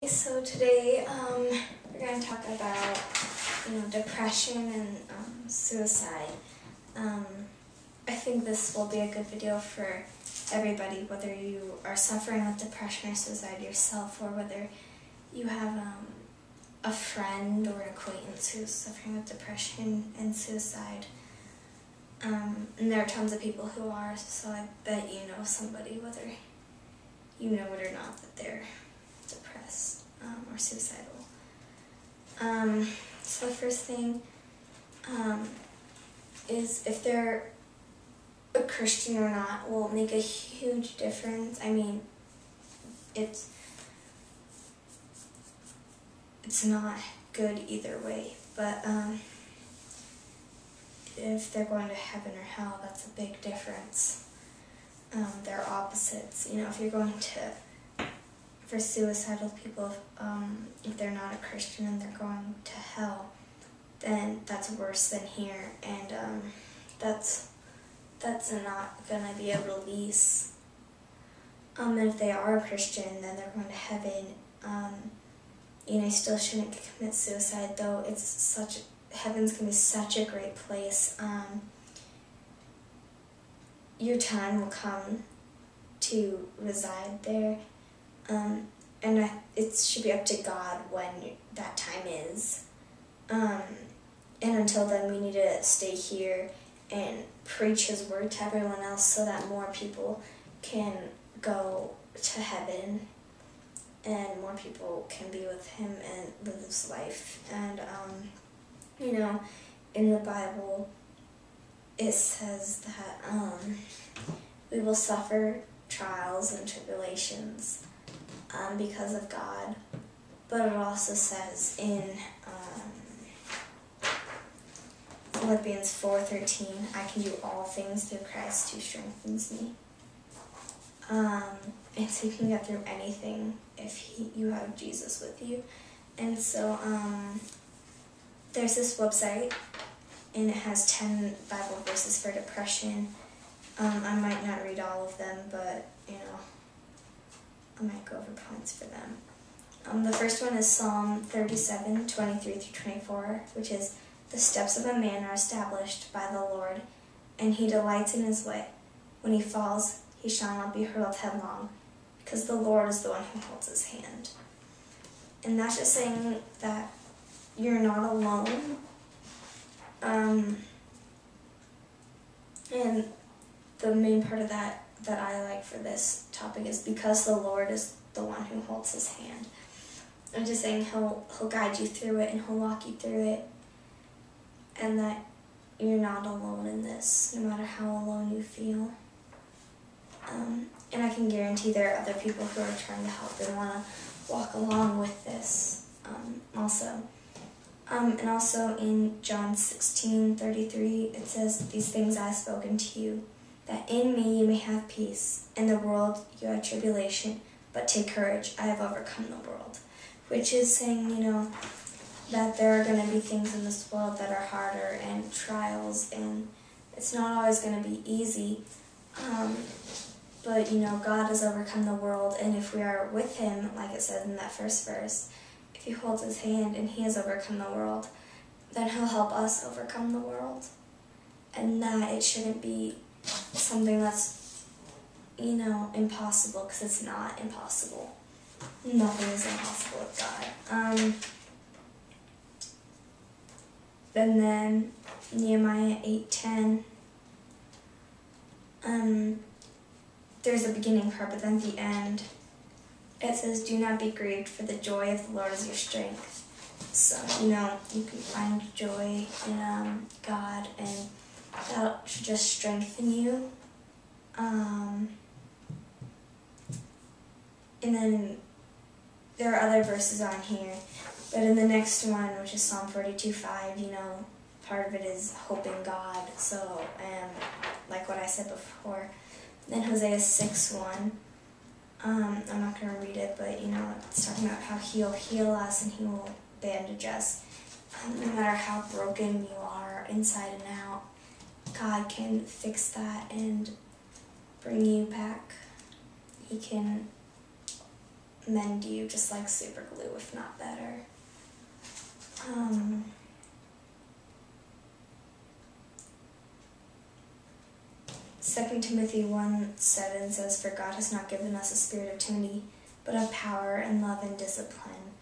So today we're going to talk about depression and suicide. I think this will be a good video for everybody, whether you are suffering with depression or suicide yourself, or whether you have a friend or an acquaintance who's suffering with depression and suicide. And there are tons of people who are, so I bet you know somebody, whether you know it or not, that they're depressed or suicidal. So the first thing is if they're a Christian or not will make a huge difference. I mean, it's not good either way, but if they're going to heaven or hell, that's a big difference. They're opposites. If you're going for suicidal people, if they're not a Christian and they're going to hell, then that's worse than here, and that's not going to be a release. And if they are a Christian, then they're going to heaven. You still shouldn't commit suicide, though. Heaven's going to be such a great place. Your time will come to reside there. And it should be up to God when that time is. And until then, we need to stay here and preach His word to everyone else so that more people can go to heaven and more people can be with Him and live this life. And, in the Bible, it says that we will suffer trials and tribulations because of God, but it also says in Philippians 4:13, I can do all things through Christ who strengthens me. And so you can get through anything if you have Jesus with you. And so there's this website, and it has 10 Bible verses for depression. I might not read all of them, but I might go over points for them. The first one is Psalm 37:23-24, which is, the steps of a man are established by the Lord, and He delights in his way. When he falls, he shall not be hurled headlong, because the Lord is the one who holds his hand. And that's just saying that you're not alone. And the main part of that I like for this topic is because the Lord is the one who holds His hand. I'm just saying He'll guide you through it and He'll walk you through it, and that you're not alone in this, no matter how alone you feel. And I can guarantee there are other people who are trying to help and want to walk along with this also. And also in John 16:33, it says, these things I have spoken to you, that in me you may have peace. In the world you have tribulation, but take courage, I have overcome the world. Which is saying, that there are going to be things in this world that are harder and trials, and it's not always going to be easy. But, God has overcome the world, and if we are with Him, like it says in that first verse, if He holds His hand and He has overcome the world, then He'll help us overcome the world. And that it shouldn't be something that's, impossible, because it's not impossible. Nothing is impossible with God. And then Nehemiah 8:10. There's a beginning part, but then at the end, it says, do not be grieved, for the joy of the Lord is your strength. So, you can find joy in God, and that should just strengthen you. And then there are other verses on here, but in the next one, which is Psalm 42:5, part of it is hope in God. So, like what I said before. Then Hosea 6:1. I'm not going to read it, but it's talking about how He'll heal us and He will bandage us. No matter how broken you are inside and out, God can fix that and bring you back. He can mend you just like super glue, if not better. 2 Timothy 1:7 says, "For God has not given us a spirit of timidity, but of power and love and discipline."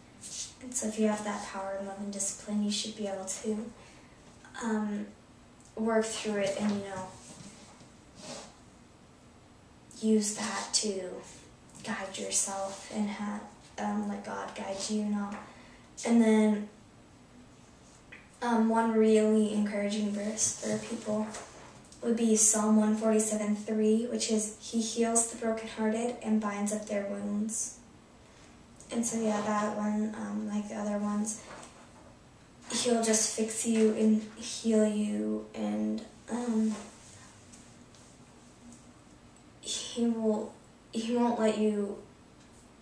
And so if you have that power and love and discipline, you should be able to work through it and, you know, use that to guide yourself and have, let God guide you and all. And then one really encouraging verse for people would be Psalm 147:3, which is, "He heals the brokenhearted and binds up their wounds." And so yeah, that one, like the other ones, He'll just fix you and heal you, and He won't let you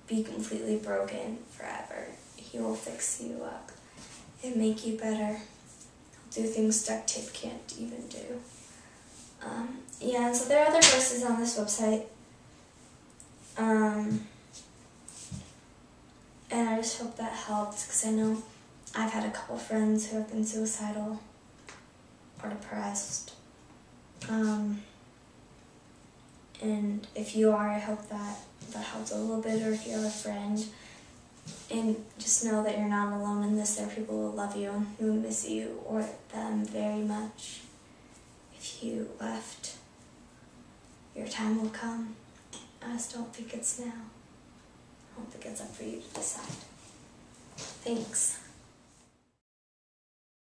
be completely broken forever. He will fix you up and make you better. He'll do things duct tape can't even do. Yeah, and so there are other verses on this website. And I just hope that helped, because I know I've had a couple friends who have been suicidal or depressed. And if you are, I hope that helps a little bit, or if you have a friend. And just know that you're not alone in this. There are people who love you and who miss you or them very much. If you left, your time will come. I just don't think it's now. I don't think it's up for you to decide. Thanks.